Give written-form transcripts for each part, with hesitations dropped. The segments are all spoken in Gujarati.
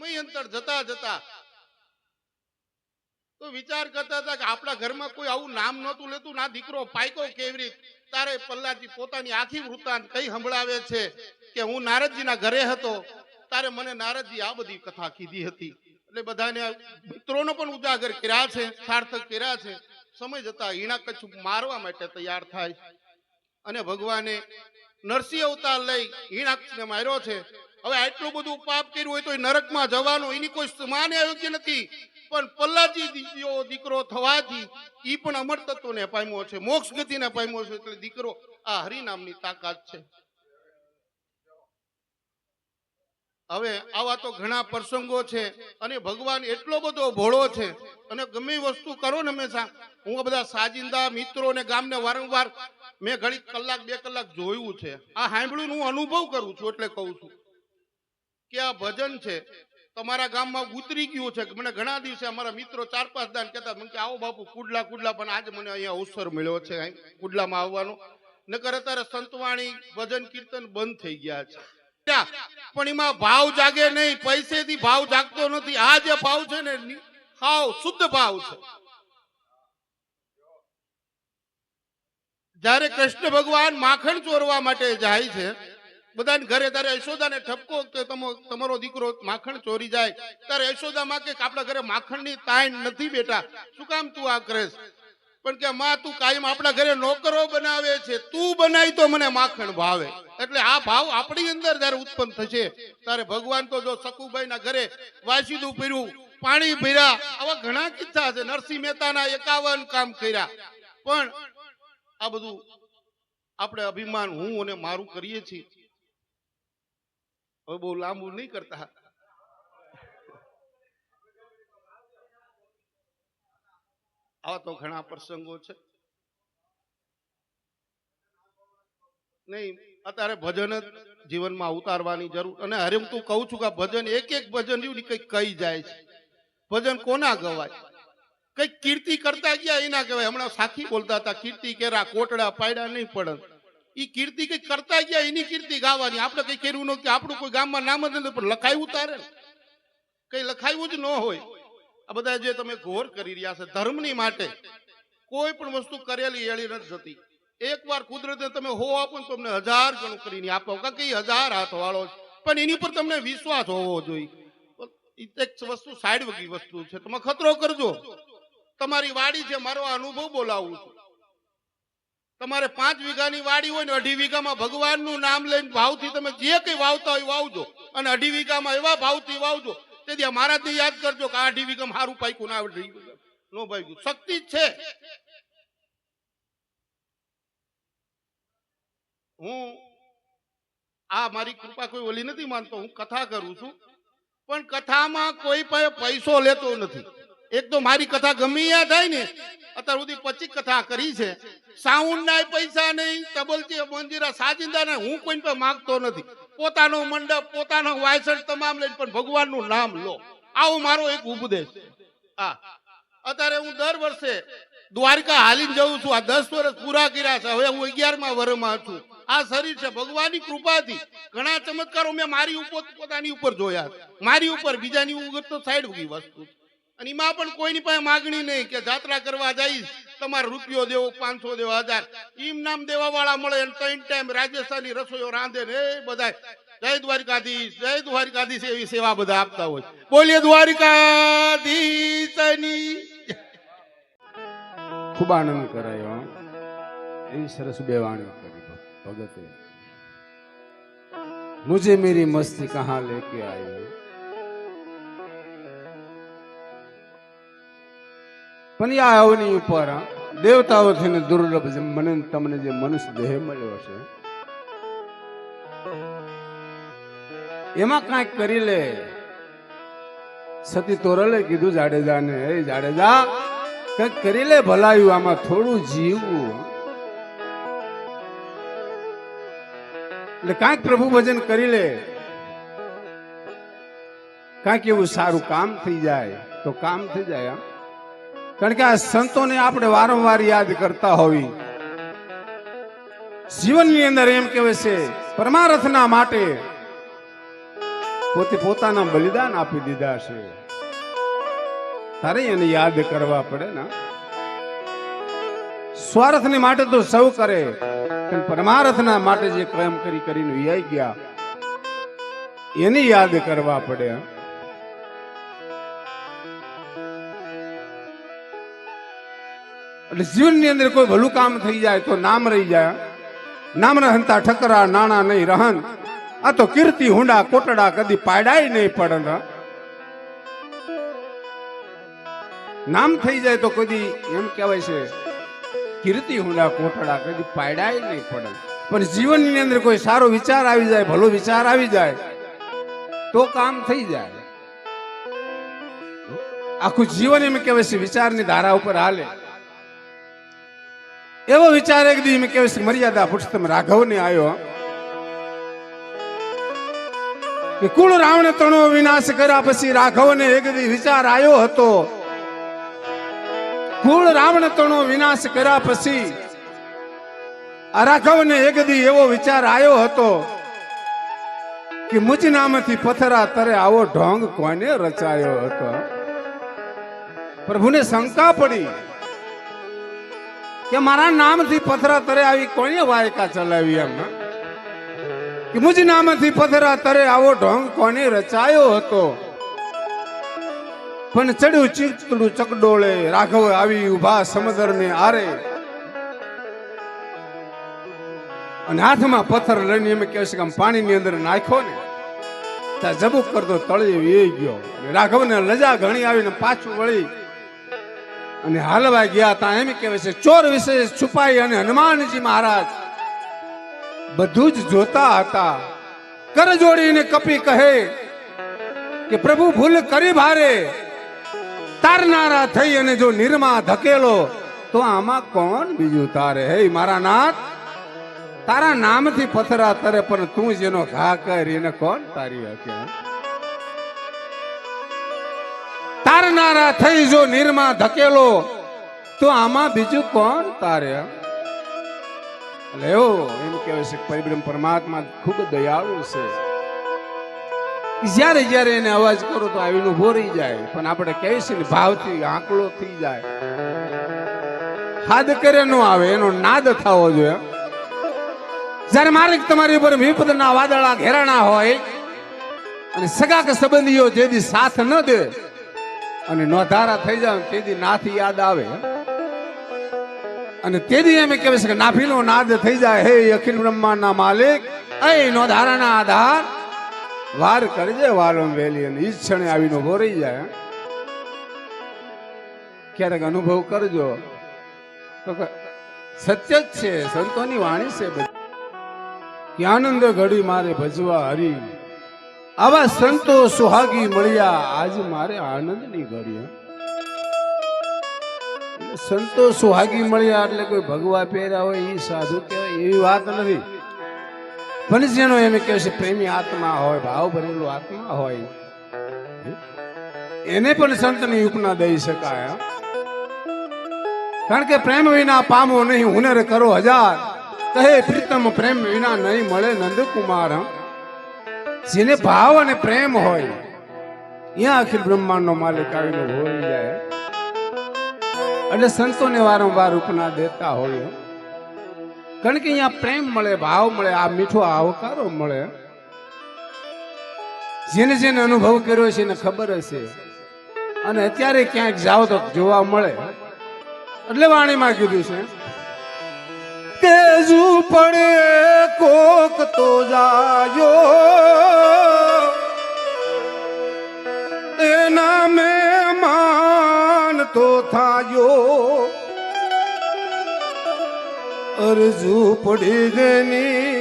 સમયાંતર જતા જતા તો વિચાર કરતા હતા કે આપણા ઘરમાં કોઈ આવું નામ નહોતું લેતું, ના દીકરો પાયકો કેવી રીત. તારે પલ્લાજી પોતાની આખી વૃત્તાંત કઈ સંભળાવે છે કે હું નારદજીના ઘરે હતો તારે મને નારદજી આ બધી કથા કીધી હતી. એટલે બધાને મિત્રોનો પણ ઉજાગર કર્યા છે, સાર્થક કર્યા છે. સમય જતા હિરણ્યકશ્યપ મારવા માટે તૈયાર થાય અને ભગવાને નરસિંહ અવતાર લઈ હિરણ્યાક્ષને માર્યો છે. હવે આટલું બધું પાપ કર્યું હોય તો નરકમાં જવાનું એની કોઈ સમાન યોગ્ય નથી, પણ પલ્લાજી દીકરો થવાથી ઈ પણ અમર તત્વને પામ્યો છે, મોક્ષ ગતિને પામ્યો છે. એટલે દીકરો આ હરિનામની તાકાત છે. હવે આવા તો ઘણા પ્રસંગો છે અને ભગવાન એટલો બધો ભોળો છે અને ગમે વસ્તુ કરો ને હંમેશા હું બધા સાજિંદા મિત્રો ને ગામને વારંવાર મેં ઘણી કલાક 2 કલાક જોયું છે, આ સાંભળ્યું હું અનુભવ કરું છું. એટલે કહું છું કે આ ભજન છે તમારા ગામમાં ઉતરી ગયું છે. મને ઘણા દિવસે અમારા મિત્રો 4-5 દાન કહેતા મને કે આવો બાપુ કુડલા, પણ આજે મને અહીંયા અવસર મળ્યો છે કુડલામાં આવવાનો. નકર અત્યારે સંતવાણી ભજન કીર્તન બંધ થઈ ગયા છે, પણ એમાં ભાવ જાગે નહીં, પૈસેથી ભાવ જાગતો નથી. આ જે ભાવ છે ને હાવ શુદ્ધ ભાવ છે. જ્યારે કૃષ્ણ ભગવાન માખણ ચોરવા માટે જાય છે બધાને ઘરે, ત્યારે યશોદાને ઠપકો કે તમારો દીકરો માખણ ચોરી જાય, ત્યારે યશોદા માં કે આપણા ઘરે માખણની તાણ નથી બેટા, શું કામ તું આ કરે? પણ કે માં તું કાયમ આપણા ઘરે નોકરો બનાવે છે, તું બનાવી તો મને માખણ ભાવે. એટલે આ ભાવ આપણી અંદર જયારે ઉત્પન્ન થશે ત્યારે ભગવાન તો જો સકુભાઈ ના ઘરે વાસીદું પીર્યું, પાણી પીર્યા, આવા ઘણા કિસ્સા છે. નરસિંહ મહેતાના 51 કામ કર્યા. પણ આ બધું આપણે અભિમાન હું અને મારું કરીએ છીએ. હવે બહુ લાંબુ નહીં કરતા. આવા તો ઘણા પ્રસંગો છે. નહીં અત્યારે ભજન જ જીવનમાં ઉતારવાની જરૂર. અને હરે હું તું કહું છું કે ભજન એક ભજન રહ્યું ને કઈક કહી જાય છે. ભજન કોના ગવાય? કઈક કીર્તિ કરતા ગયા એના કહેવાય. હમણાં સાખી બોલતા હતા કીર્તિ કેરા કોટડા પાડ્યા નહીં પડે. ઈ કીર્તિ કઈક કરતા ગયા એની કીર્તિ ગાવાની. આપણે કઈ કર્યું નથી, આપણું કોઈ ગામમાં નામ જ નથી, પણ લખાયું તારે કઈ લખાયું જ ન હોય. આ બધા જે તમે ઘોર કરી રહ્યા છે ધર્મની માટે, કોઈ પણ વસ્તુ કરેલી એળી નથી જતી. એકવાર કુદરતે તમે હો આપો ને તમને 1000 ગણું કરીને આપો, કઈ 1000 હાથ વાળો છે, પણ એની પર તમને વિશ્વાસ હોવો જોઈએ. એક વસ્તુ સાઈડ વગી વસ્તુ છે, તમે ખતરો કરજો. તમારી વાડી છે, મારો અનુભવ બોલાવું છું. તમારે 5 વીઘાની વાડી હોય ને 2.5 વીઘામાં ભગવાનનું નામ લઈને ભાવથી તમે જે કઈ વાવતા હોય વાવજો, અને 2.5 વીઘામાં એવા ભાવથી વાવજો તેથી મારાથી યાદ કરજો કે 2.5 વીઘામાં સારું પાક્યું ના 2.5 વીઘા નો પાક્યું. શક્તિ જ છે. હું આ મારી કૃપા કોઈ ઓલી નથી માનતો, હું કથા કરું છું, પણ કથામાં કોઈ પૈસો લેતો નથી. એક તો મારી કથા ગમે યા થાય ને, અત્યાર સુધી 25 કથા કરી છે, સાઉન્ડ ના પૈસા નહીં, તબલચી મંજીરા સાજિંદા ને હું કોઈ પણ માંગતો નથી. પોતાનો મંડપ, પોતાનો વાયસણ તમામ લઈને પણ ભગવાનનું નામ લો, આવો મારો એક ઉપદેશ. હા, અત્યારે હું દર વર્ષે દ્વારકા હાલીને જઉં છું. આ 10 વર્ષ પૂરા કર્યા છે, હવે હું 11મા વર્ષમાં છું. આ શરીર છે ભગવાનની કૃપાથી. ઘણા ચમત્કારો મેં મારી ઉપર પોતાની ઉપર જોયા, મારી ઉપર, બીજાની ઉપર તો સાઈડ વગી વસ્તુ. અને એમાં પણ કોઈની પાસે માગણી નહીં કે જાત્રા કરવા જઈશ તમારે રૂપિયો દેવો, 500 દેવો, 1000 ઈમ નામ દેવા વાળા મળે. 3 ટાઈમ રાજસ્થાની રસોઈઓ રાંધે ને એ બધા જય દ્વારકાધીશ એવી સેવા બધા આપતા હોય. બોલીએ દ્વારકાધીશની. ખૂબ આનંદ કરાયો, એવી સરસ બે વાણી કરી ભગતે. મુझे मेरी मस्ती कहाँ लेके आई, પણ આ અવની ઉપર દેવતાઓથી ને દુર્લભ મને તમને જે મનુષ્ય દેહ મળ્યો છે એમાં કાંઈક કરી લે. સતી તોરલે કીધું જાડેજાને, એ જાડેજા કંઈક કરી લે ભલાયું, આમાં થોડું જીવવું. એટલે કાંઈક પ્રભુ ભજન કરી લે, કાંઈક એવું સારું કામ થઈ જાય તો કામ થઈ જાય. કારણ કે આ સંતોને આપણે વારંવાર યાદ કરતા હોવી. જીવનની અંદર એમ કહેવાય છે પરમાર્થના માટે પોતે પોતાના બલિદાન આપી દીધા છે. તારે એને યાદ કરવા પડે ને. સ્વાર્થની માટે તો સૌ કરે, પણ પરમાર્થના માટે જે કામ કરી કરીને વિયાઈ ગયા એને યાદ કરવા પડે. એટલે જીવનની અંદર કોઈ ભલું કામ થઈ જાય તો નામ રહી જાય. નામ રહનતા ઠકરા નાણા નહીં રહન. આ તો કીર્તિ હુંડા કોટડા કદી પાડાય નહીં પડે. નામ થઈ જાય તો કદી એમ કહેવાય છે કીર્તિ હુંડા કોટડા કદી પાડાય નહીં પડે. પણ જીવનની અંદર કોઈ સારો વિચાર આવી જાય, ભલો વિચાર આવી જાય તો કામ થઈ જાય. આખું જીવન એમ કહેવાય છે વિચારની ધારા ઉપર હાલે. એવો વિચાર એક દી એમ કહેવાય છે મર્યાદા પુરુષોત્તમ રાઘવને આવ્યો કે કુળ રાવણ તણો વિનાશ કર્યા પછી રાઘવને એક દી વિચાર આવ્યો હતો. કુળ રાવણ તણો વિનાશ કર્યા પછી આ રાઘવને એક દી એવો વિચાર આવ્યો હતો કે મુજ નામથી પથરા તરે આવો ઢોંગ કોને રચાયો હતો. પ્રભુને શંકા પડી કે મારા નામથી પથરા તરે આવી કોને વાયકા ચલાવી. એમ કે મુજ નામથી પથરા તરે આવો ઢોંગ કોને રચાયો હતો. પણ ચડ્યું ચીતડું ચકડોળે રાઘવ આવી ઉભા સમુદ્રને આરે અને હાથમાં પથ્થર લઈને એમ કહે છે કે પાણીની અંદર નાખ્યો ને ત્યાં જબુક કરતો તળિયે વી ગયો. રાઘવને લજા ઘણી આવીને પાછું વળી અને હાલવા ગયા. ત્યાં એમ કહેવાય છે ચોર વિશે છુપાઈ અને હનુમાનજી મહારાજ બધું જ જોતા હતા. કર જોડીને કપી કહે કે પ્રભુ ભૂલ કરી ભારે, તારનારા થઈ અને જો નિર્મા ધકેલો તો આમાં કોણ બીજું તારે. હે મારા નાથ, તારા નામથી પથરા તરે પણ તું જેનો ઘા કરી એને કોણ તારી હકે. તારનારા થઈ જો નિર્મા ધકેલો તો આમાં બીજું કોણ તારે. એટલે એવો એમ કહેવાય છે પરિબ્રહ્મ પરમાત્મા ખૂબ દયાળુ છે. જ્યારે જ્યારે એને અવાજ કરો તો આવીને ઉભો રહી જાય. પણ આપણે કહીએ છીએ ને ભાવથી આંકડો થઈ જાય. હાદ કરે નો આવે, એનો નાદ થવો જોઈએ. જ્યારે મારે તમારી ઉપર વિપદના વાદળા ઘેરાણા હોય અને સગા કે સંબંધીઓ જેથી સાથ ન દે અને નોધારા થઈ જાય તેથી નાથી યાદ આવે. અને તેથી એમ કહેવાય છે કે નાભીનો નાદ થઈ જાય. હે અખિલ બ્રહ્માંડના માલિક, એ નોધારાના આધાર વાર કરજે વાલમ વેલી. અને ઈ ક્ષણે આવીને ઉભો રહી જાય. ક્યારેક અનુભવ કરજો તો સત્ય જ છે, સંતોની વાણી છે બધી કે આનંદ ઘડી મારે ભજવા હરી. આવા સંતો સુહાગી મળ્યા આજ મારે આનંદની ઘડી. સંતો સુહાગી મળ્યા એટલે કોઈ ભગવા પહેર્યા હોય એ સાધુ કહેવાય એવી વાત નથી. પણ જેનો એમ કહે છે પ્રેમી આત્મા હોય, ભાવ ભરેલો આત્મા હોય એને પણ સંતની ઉપના દઈ શકાય. કારણ કે પ્રેમ વિના પામો નહીં હુનર કરો હજાર, કહે પ્રીતમ પ્રેમ વિના નહીં મળે નંદકુમાર. જેને ભાવ અને પ્રેમ હોય ત્યાં અખિલ બ્રહ્માંડ નો માલિક આવીને ભોરી જાય. એટલે સંતોને વારંવાર ઉપના દેતા હોય. કારણ કે અહીંયા પ્રેમ મળે, ભાવ મળે, આ મીઠો આવકારો મળે. જેને જેને અનુભવ કર્યો છે એને ખબર હશે. અને અત્યારે ક્યાંક જાઓ તો જોવા મળે. એટલે વાણીમાં કીધું છે તેજુ પડે કોક તો જાયો એના મહેમાન તો થાયો. અરજુ પડી જેની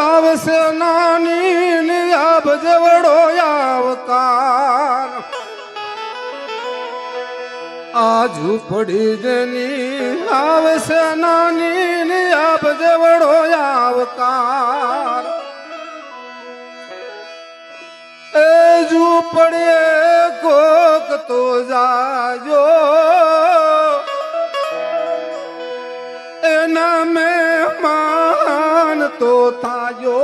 આવશે નાની આબ જવડો આવકાર. આજુ પડી જેની આવશે નાની આબ જવડો આવકાર. એજુ પડે કોક તો જાજો એના મહેમાન તો થાજો.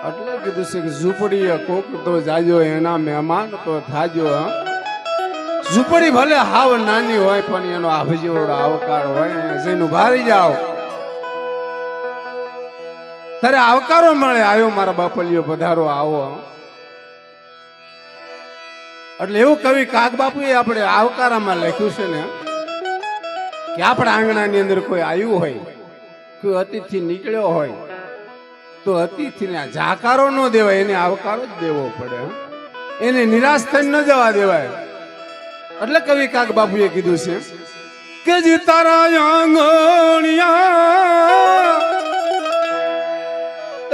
એટલે કીધું છે કે ઝૂંપડીએ કોક તો જાજો એના મહેમાન તો થાજો હા. ઝૂંપડી ભલે હાવ નાની હોય પણ એનો આભજીવડો આવકાર હોય જઈને ભારી જાઓ તારે આવકારો મળે. આવ્યો મારા બાપલિયો પધારો આવો. એટલે એવું કવિ કાગ બાપુએ આપણે આવકારામાં લખ્યું છે ને કે આપણા આંગણાની અંદર કોઈ આવ્યું હોય, કોઈ અતિથિ નીકળ્યો હોય તો અતિથિને જાકારો ન દેવાય, એને આવકારો જ દેવો પડે. એને નિરાશ થઈને ન જવા દેવાય. એટલે કવિ કાગ બાપુએ કીધું છે કે જી તારા આંગણિયા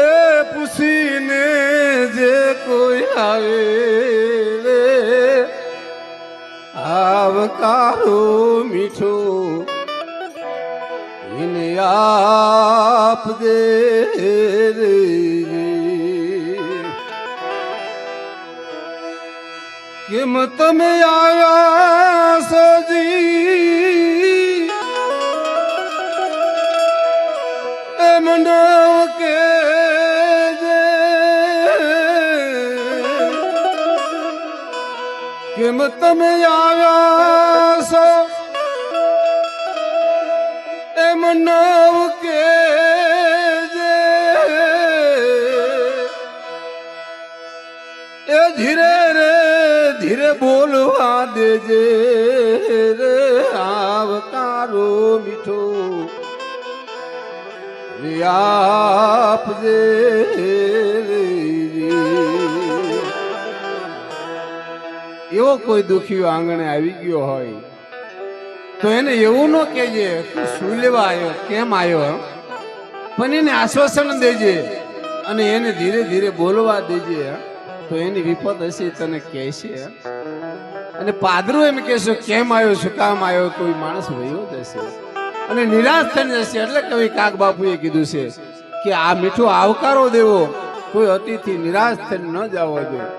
એ પૂછીને જે કોઈ આવે આવકારો મીઠો એને આપ દે રે. કેમ તમે આવ્યા સજી એ મંડવ કે કેમ તમે આવ્યા છો એમ નવ કે એ ધીરે રે ધીરે બોલવા દેજે રે આવકારો મીઠો રે આપજે રે. એવો કોઈ દુખીઓ આંગણે આવી ગયો હોય તો એને એવું ન કહેજે કે શું લેવા આવ્યો, કેમ આવ્યો, પણ એને આશ્વાસન દેજે અને એને ધીરે ધીરે બોલવા દેજે. તો એની વિપત હશે તને કહેશે. અને પાદરું એમ કહેશો કેમ આવ્યો, શું કામ આવ્યો, કોઈ માણસ વયો જશે અને નિરાશ થઈને જશે. એટલે કવિ કાગ બાપુએ કીધું છે કે આ મીઠો આવકારો દેવો, કોઈ અતિથિ નિરાશ થઈને ન જવો જોઈએ.